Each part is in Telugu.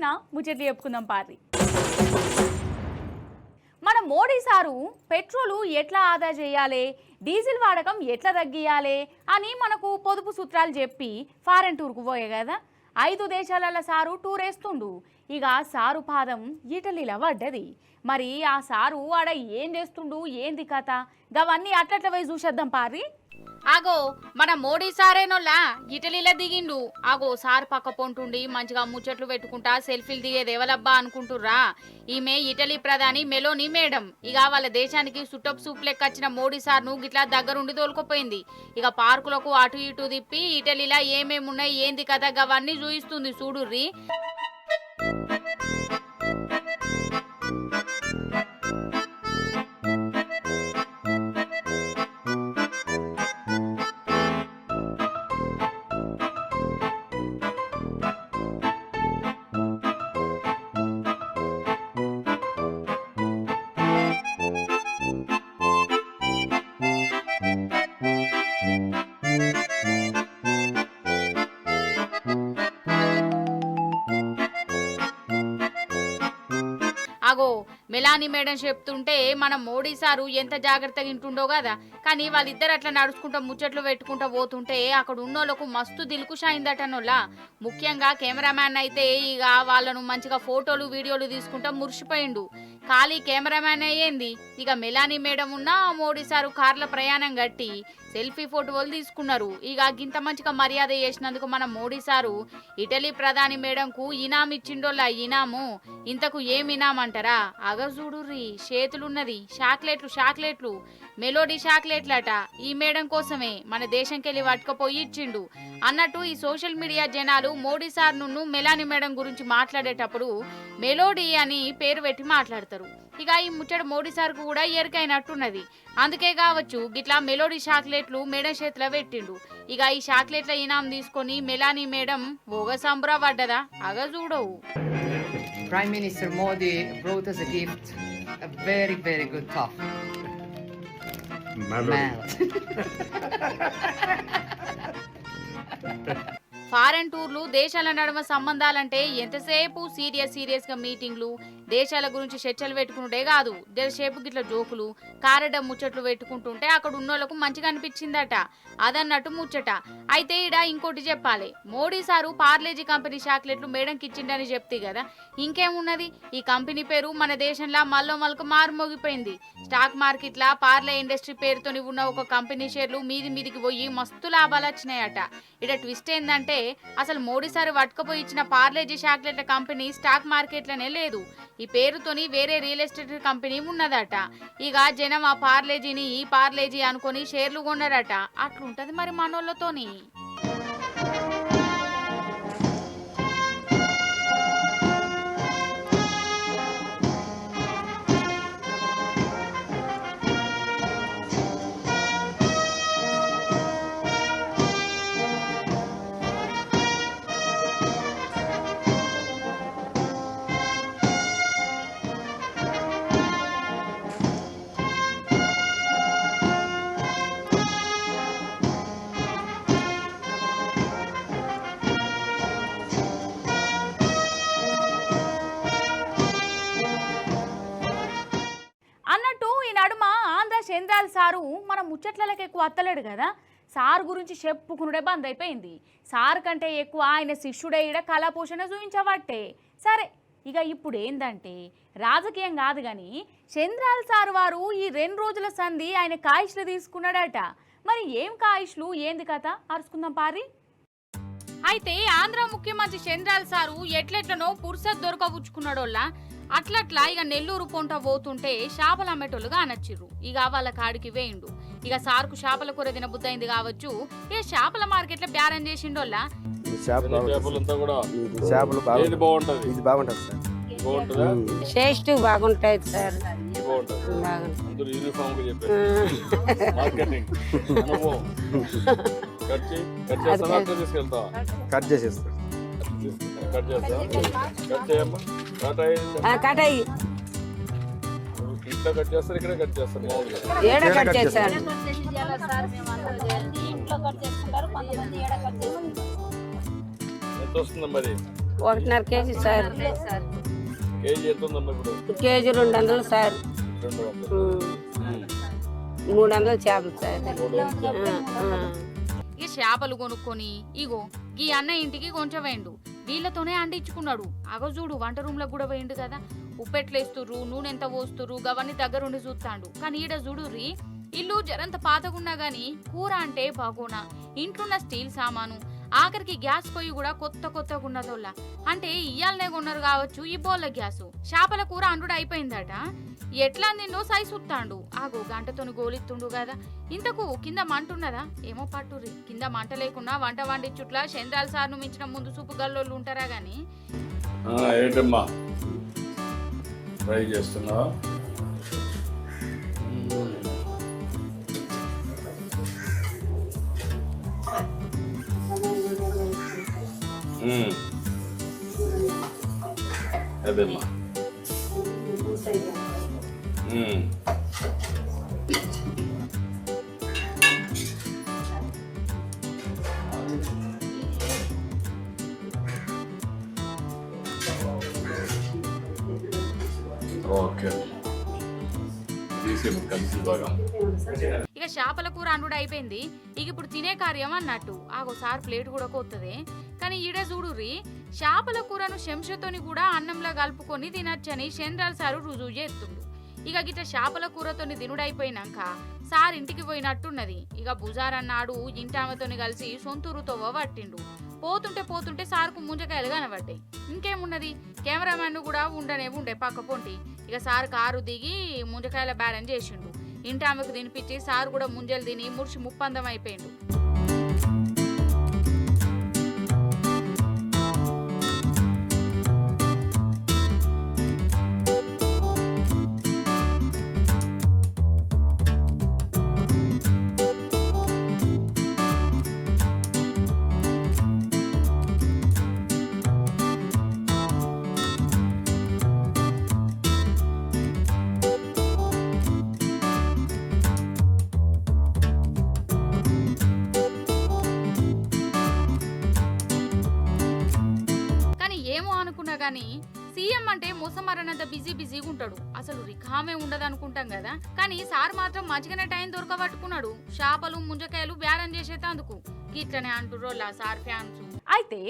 వచ్చిన ముచ్చట్లు చెప్పుకుందాం పారి. మన మోడీ సారు పెట్రోలు ఎట్లా ఆదా చేయాలి, డీజిల్ వాడకం ఎట్లా తగ్గియాలి అని మనకు పొదుపు సూత్రాలు చెప్పి ఫారెన్ టూర్కు పోయే కదా. 5 దేశాల సారు టూర్ వేస్తుండు. ఇక సారు పాదం ఇటలీలో పడ్డది. మరి ఆ సారు ఆడ ఏం చేస్తుండు, ఏంది కథ, గవన్నీ అట్లట్ల పోయి చూసేద్దాం పారి. ఆగో మన మోడీ సారేనోళ్ళా ఇటలీలో దిగిండు. ఆగో సార్ పక్క పొంటుండి మంచిగా ముచ్చట్లు పెట్టుకుంటా సెల్ఫీలు దిగేది ఎవలబ్బా అనుకుంటుర్రా. ఈమె ఇటలీ ప్రధాని మెలోని మేడం. ఇక వాళ్ళ దేశానికి సుట్టపు సూప్ లెక్క వచ్చిన మోడీ సార్ను గిట్లా దగ్గరుండి తోలుకుపోయింది. ఇక పార్కులకు అటు ఇటు తిప్పి ఇటలీలో ఏమేమి ఉన్నాయి, ఏంది కథ గవన్నీ చూయిస్తుంది చూడుర్రి. అగో మెలానీ మేడం చెప్తుంటే మన మోడీ సారు ఎంత జాగ్రత్తగా ఇంటుండో కదా. కానీ వాళ్ళిద్దరు అట్లా నడుచుకుంటా ముచ్చట్లు పెట్టుకుంటా పోతుంటే అక్కడ ఉన్నోళ్ళకు మస్తు దిల్కుషాయిందటనోళ్ళ. ముఖ్యంగా కెమెరామ్యాన్ అయితే ఇక వాళ్ళను మంచిగా ఫోటోలు వీడియోలు తీసుకుంటా మురిసిపోయిండు. ఖాళీ కెమెరామ్యాన్ అయ్యింది. ఇక మెలానీ మేడం ఉన్న మోడీ సారు కార్ల ప్రయాణం కట్టి సెల్ఫీ ఫోటోలు తీసుకున్నారు. ఇక గింత మంచిగా మర్యాద చేసినందుకు మన మోడీ సారు ఇటలీ ప్రధాని మేడంకు ఇనాం ఇచ్చిండోళ్ళ. ఇనాము ఇంతకు ఏం ఇనాం అంటారా? అగజూడుర్రి చేతులున్నది చాక్లెట్లు మెలోడీ చాక్లెట్లట. ఈ మేడం కోసమే మన దేశంకెళ్ళి పట్టుకపోయి ఇచ్చిండు అన్నట్టు ఈ సోషల్ మీడియా జనాలు మోడీ సార్ ను మెలానీ మేడం గురించి మాట్లాడేటప్పుడు మెలోడీ అని పేరు పెట్టి మాట్లాడతారు. ఇక ఈ ముచ్చట మోడీ సార్కు కూడా ఎరికైనట్టున్నది. అందుకే కావచ్చు గిట్లా మెలోడీ చాక్లెట్లు మేడం చేతిలో పెట్టిండు. ఇక ఈ చాక్లెట్ల ఇనాం తీసుకొని మెలానీ మేడం ఓగ సంబరా పడ్డదా అగజూడవు. Prime Minister Modi brought us a gift, a very, very good top. Foreign టూర్లు, దేశాల నడుమ సంబంధాలంటే ఎంతసేపు సీరియస్ గా మీటింగ్లు, దేశాల గురించి చర్చలు పెట్టుకుంటే కాదు, జరసేపు గిట్ల జోకులు కారడ ముచ్చట్లు పెట్టుకుంటుంటే అక్కడ ఉన్నోళ్లకు మంచిగా అనిపించిందట. అదన్నట్టు ముచ్చట. అయితే ఇడ ఇంకోటి చెప్పాలి. మోడీ సారు పార్లేజీ కంపెనీ చాక్లెట్లు మేడంకి ఇచ్చిండని చెప్తే కదా, ఇంకేమున్నది ఈ కంపెనీ పేరు మన దేశంలో మళ్ళకు మారుమోగిపోయింది. స్టాక్ మార్కెట్లా పార్లే ఇండస్ట్రీ పేరుతోని ఉన్న ఒక కంపెనీ షేర్లు మీదికి పోయి మస్తు లాభాలు వచ్చినాయట. ఇడ ట్విస్ట్ ఏందంటే అసలు మోడీ సార్ పట్టుకపోయి ఇచ్చిన పార్లేజీ చాక్లెట్ల కంపెనీ స్టాక్ మార్కెట్లనే లేదు. ఈ పేరుతోని వేరే రియల్ ఎస్టేట్ కంపెనీ ఉన్నదట. ఇక జనం ఆ పార్లేజీని ఈ పార్లేజీ అనుకొని షేర్లు కొన్నారట. అట్లుంటది మరి మనోళ్ళతోని. అన్నట్టు ఈ నడుమ ఆంధ్ర చంద్రాల సారు మన ముచ్చట్లకి ఎక్కువ అత్తలేడు కదా. సార్ గురించి చెప్పుకునుడే బంద్ అయిపోయింది. సార్ కంటే ఎక్కువ ఆయన శిష్యుడే ఈడ కళాపోషణ చూపించబట్టే. సరే ఇక ఇప్పుడు ఏందంటే రాజకీయం కాదు కానీ చంద్రాల సార్ వారు ఈ 2 రోజుల సంధి ఆయన కాయిష్లు తీసుకున్నాడట. మరి ఏం కాయిష్లు, ఏంది కథ అరుచుకుందాం పారి. అయితే ఆంధ్ర ముఖ్యమంత్రి చంద్రాల సారు ఎట్లెట్లనో పురుసత్ దొరకబుచ్చుకున్నాడోళ్ళ. అట్లట్లా ఇక నెల్లూరు పొంట పోతుంటే చేపలు అమ్మేటోళ్ళుగా అనొచ్చిర్రు. ఇక వాళ్ళ కాడికి వేయిండు. ఇక సార్కు చేపల కూర తిన బుద్ధైంది కావచ్చు. ఇక చేపల మార్కెట్ లో బేరం చేసిండోళ్ళ. టేస్ట్ బాగుంటాయి సార్. కట్ చేసేస్తా. కటాయి ఇంట్లో కట్ చేస్తారు, ఇక్కడ కట్ చేస్తారు. ఏడ కట్ చేస్తారు. ఎంత వస్తుంది మరి? 1.5 కేజీ సార్. కేజీ ఎంత ఉందమ్మా ఇప్పుడు? KG 200 sir. 200. 300 చేపలు సార్. ఇక చేపలు కొనుక్కొని ఇగో ఈ అన్న ఇంటికి కొంచెం వేయండు. వీళ్ళతోనే అండించుకున్నాడు. అగో చూడు వంట రూమ్ లో కూడా వేయండు కదా. ఉప్పెట్లేస్తుర్రు, నూనె ఎంత పోస్తుర్రు గవన్నీ దగ్గరుండి చూస్తాడు. కానీ ఈడ చూడుర్రి, ఇల్లు జరంత పాతగున్నా గాని కూర అంటే బాగోనా. ఇంట్లున్న స్టీల్ సామాను, ఆఖరికి గ్యాస్ పొయ్యి కూడా కొత్తగా ఉన్నదోళ్ళ. అంటే ఇయ్యాలనే కొన్నారు కావచ్చు ఈ బోళ్ళ గ్యాసు. చేపల కూర అండుడు అయిపోయిందట. ఎట్లా నిన్నో సై సుత్తాండు. ఆగో గంటతోని గోలిత్తుండు కదా. ఇంతకు కింద మంట ఉన్నదా ఏమో పట్టుర్రి. కింద మంట లేకున్నా వంట వండిచ్చుట్లా చంద్రాల సార్ను మించిన ముందు సూపు గల్లోళ్ళు ఉంటారా గాని. ఏంటమ్మా ఫ్రై చేస్తున్నావా? అదేమ్మా. ఓకే కలిసి బాగా. ఇక చేపల కూర అండుడు అయిపోయింది. ఇక ఇప్పుడు తినే కార్యం అన్నట్టు. ఆగోసారి ప్లేట్ కూడా కొత్తదే. కానీ ఈడే చూడుర్రి, చేపల కూరను శంషతోని కూడా అన్నంలా కలుపుకొని తినచ్చని చంద్రాల సారు రుజువు చేస్తుండు. ఇక గిట్ట చేపల కూరతోని దినుడైపోయినాక సార్ ఇంటికి పోయినట్టున్నది. ఇక బుజారన్నాడు ఇంటామతోని కలిసి సొంతూరుతోవ పట్టిండు. పోతుంటే సార్కు ముంజకాయలు కనబడ్డాయి. ఇంకేమున్నది, కెమెరామెన్ కూడా ఉండే పక్క పొంటి. ఇక సార్ కారు దిగి ముంజకాయల బ్యాలెన్స్ చేసిండు. ఇంటామెకు తినిపించి సార్ కూడా ముంజలు తిని ముడిచి ముప్పందం అయిపోయిండు. కానీ సీఎం అంటే మోసమరనంత బిజీగా ఉంటాడు. అసలు రికామే ఉండదు అనుకుంటాం కదా. కానీ సార్ మాత్రం మంచిగానే టైం దొరకబట్టుకున్నాడు. చేపలు ముంజకాయలు బేరం చేసేటందుకు. ఇట్లనే అంటుర్రోలా సార్ ఫ్యాన్స్. అయితే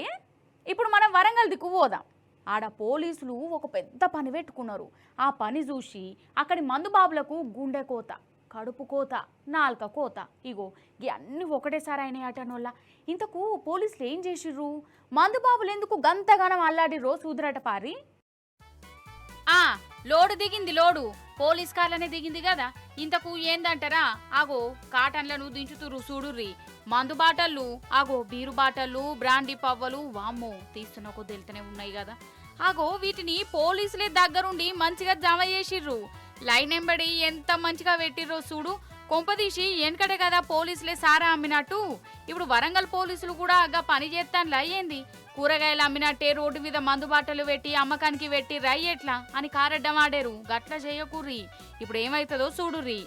ఇప్పుడు మనం వరంగల్ దిక్కు పోదాం. ఆడ పోలీసులు ఒక పెద్ద పని పెట్టుకున్నారు. ఆ పని చూసి అక్కడి మందుబాబులకు గుండె కోత, కడుపు కోత, నాలుక కోత. ఇగో ఇవన్నీ ఒకటేసారి అయినాయి అటనోళ్ళ. ఇంతకు పోలీసులు ఏం చేసిర్రు? మందుబాబులు ఎందుకు గంతగానం అల్లాడిరో సూదరట పారి. లోడు దిగింది, లోడు పోలీస్ కార్లనే దిగింది కదా. ఇంతకు ఏందంటారా? ఆగో కాటన్లను దించుతురు చూడుర్రి. మందు బాటళ్ళు, ఆగో బీరు బాటళ్ళు, బ్రాండీ పవ్వలు, వామ్మో తీస్తున్న కొద్ది వెళ్తూనే ఉన్నాయి కదా. ఆగో వీటిని పోలీసులే దగ్గరుండి మంచిగా జమ చేసిర్రు. లైన్ ఎంబడి ఎంత మంచిగా పెట్టిర్రో చూడు. కొంపదీసి వెనకటే కదా పోలీసులే సారా అమ్మినట్టు ఇప్పుడు వరంగల్ పోలీసులు కూడా అగా పని చేస్తానులా. అయ్యింది కూరగాయలు అమ్మినట్టే రోడ్డు మీద మందు బాటలు పెట్టి అమ్మకానికి పెట్టి రై ఎట్లా అని కారడ్డం ఆడారు. గట్ల చేయకూర్రి, ఇప్పుడు ఏమైతుందో చూడుర్రి.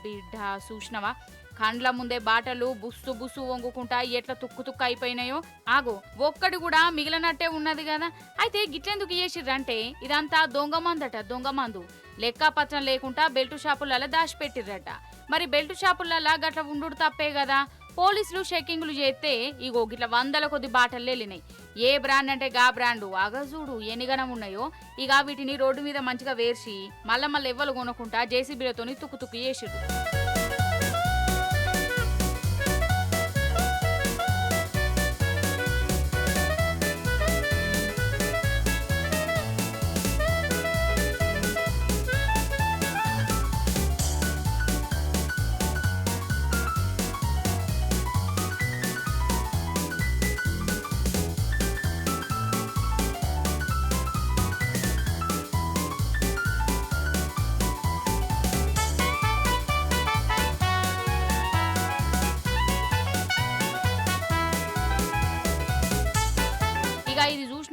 బిడ్డ చూసినవా, కండ్ల ముందే బాటలు బుస్సు వంగుకుంటా ఎట్లా తుక్కు అయిపోయినాయో. ఆగో ఒక్కడి కూడా మిగిలినట్టే ఉన్నది కదా. అయితే గిట్లెందుకు చేసిర్రంటే ఇదంతా దొంగ మందట. దొంగ మందు లెక్కపత్రం లేకుండా బెల్టు షాపులలో దాచిపెట్టిర్రట. మరి బెల్టు షాపులలో గట్ల ఉండు తప్పే కదా. పోలీసులు చెక్కింగ్లు చేస్తే ఇగో గిట్ల 100 కొద్ది బాటలు వెళ్ళినాయి. ఏ బ్రాండ్ అంటే గా బ్రాండు. అగజూడు ఎన్నిగనం ఉన్నాయో. ఇక వీటిని రోడ్డు మీద మంచిగా వేర్చి మళ్ళీ ఎవ్వలు కొనుక్కుంటా జేసీబీలతోని తుక్కు చేసిరు.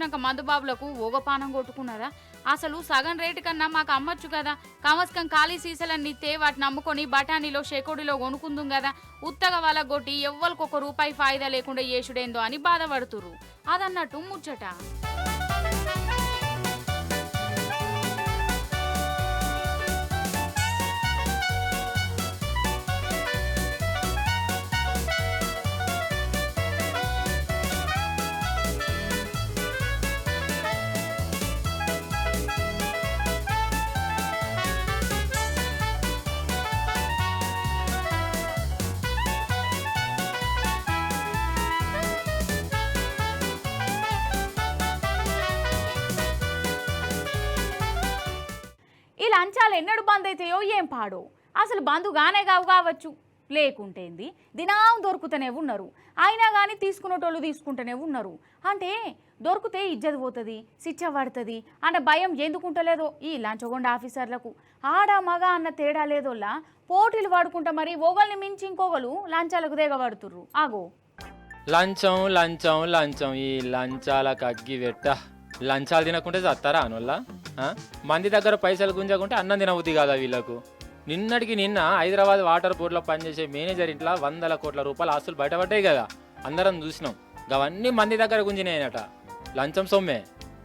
వచ్చినాక మందుబాబులకు ఓగపానం కొట్టుకున్నారా? అసలు సగం రేటు కన్నా మాకు అమ్మొచ్చు కదా, కమస్కం ఖాళీ సీసాలన్నీ తే వాటిని అమ్ముకొని బఠానీలో షెకోడిలో కొనుక్కుందాం కదా, ఉత్తగా వాళ్ళ కొట్టి ఎవ్వరికొక రూపాయి ఫాయిదా లేకుండా చేసుడేందో అని బాధపడుతుర్రు. అదన్నట్టు ముచ్చట. ఈ లంచాలు ఎన్నడు బంద్ అవుతాయో ఏం పాడో. అసలు బంధుగానే కావచ్చు, లేకుంటేంది దినం దొరుకుతూనే ఉన్నారు. అయినా కానీ తీసుకునేటోళ్ళు తీసుకుంటూనే ఉన్నారు. అంటే దొరికితే ఇజ్జత్ పోతుంది, శిక్ష పడుతుంది అన్న భయం ఎందుకుంటలేదో ఈ లంచగొండ ఆఫీసర్లకు. ఆడ మగ అన్న తేడా లేదోళ్ళ పోటీలు పడుకుంటా మరి ఒకళ్ళని మించి ఇంకొకరు లంచాలకు దిగబడుతుర్రు. ఆగో లంచం లంచం లంచం, ఈ లంచాలకు అగ్గి పెట్ట. లంచాలు తినకుంటే చస్తారా అనొల్ల? మంది దగ్గర పైసలు గుంజకుంటే అన్నం తినబుద్ధి కాదా వీళ్ళకు? నిన్నటికి నిన్న హైదరాబాద్ వాటర్ బోర్డులో పనిచేసే మేనేజర్ ఇంట్లో 100 కోట్ల రూపాయల ఆస్తులు బయటపడ్డాయి కదా, అందరం చూసినాం. అవన్నీ మంది దగ్గర గుంజినాయనట. లంచం సొమ్మే.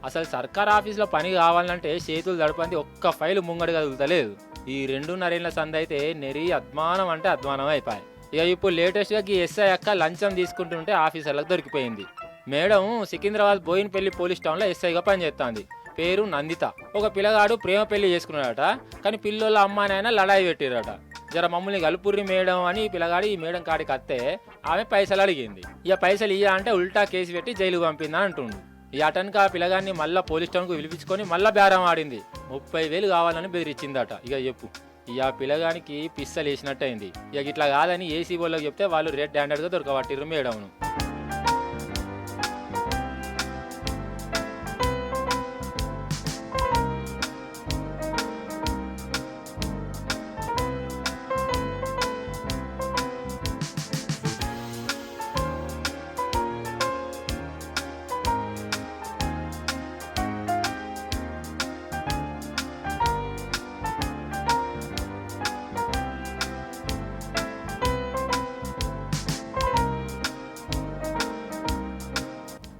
అసలు సర్కార్ ఆఫీసులో పని కావాలంటే చేతులు దడపంది ఒక్క ఫైలు ముంగడిగా కదులుతలేదు. ఈ 2.5 ఏళ్ల సంది అయితే నెరి అద్మానం అంటే అద్మానం అయిపోయాయి. ఇక ఇప్పుడు లేటెస్ట్గా ఈ ఎస్ఐ అక్క లంచం తీసుకుంటుంటే ఆఫీసర్లకు దొరికిపోయింది. మేడం సికింద్రాబాద్ బోయిన్పల్లి పోలీస్ టౌన్లో ఎస్ఐగా పనిచేస్తుంది. పేరు నందిత. ఒక పిల్లగాడు ప్రేమ పెళ్లి చేసుకున్నాడట, కానీ పిల్లోళ్ళ అమ్మాయినైనా లడాయి పెట్టిరట. జర మమ్మల్ని కలుపుర్రి మేడం అని పిల్లగాడు ఈ మేడం కాడికి వస్తే ఆమె పైసలు అడిగింది. ఇక పైసలు ఇయ్య అంటే ఉల్టా కేసు పెట్టి జైలుకు పంపిందని అంటుండు. ఈ అటన్కి ఆ పిల్లగాడిని మళ్ళీ పోలీస్ స్టేషన్కు పిలిపించుకొని మళ్ళీ బేరం ఆడింది. 30,000 కావాలని బెదిరించిందట. ఇక చెప్పు, ఇక ఆ పిల్లగానికి పిස්සలు వేసినట్టు అయింది. ఇక ఇట్లా కాదని ఏసీ వాళ్ళకి చెప్తే వాళ్ళు రెడ్ హ్యాండెడ్గా దొరకబట్టిర్రు మేడంను.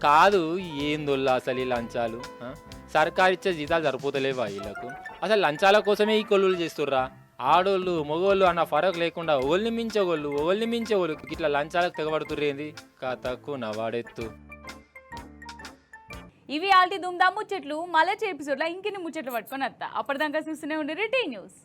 కాదు ఏందొల్లా అసలు ఈ లంచాలు? సర్కారు ఇచ్చే జీతాలు సరిపోతలేవా వీళ్ళకు? అసలు లంచాల కోసమే ఈ కొల్లులు చేస్తుర్రా? ఆడోళ్ళు మగోళ్ళు అన్న ఫరక్ లేకుండా ఓళ్ళని మించేవాళ్ళు ఇట్లా లంచాలకు తెగబడుతుర్రేంది? కథకు నవాడెత్తు. ఇవి ఆల్టీ దుమ్దా ముచ్చట్లు. మళ్ళీ ఎపిసోడ్లో ఇంకెన్ని ముచ్చట్లు పట్టుకొని వస్తా. అప్పటిదాకా చూస్తూనే ఉండి రిటీ న్యూస్.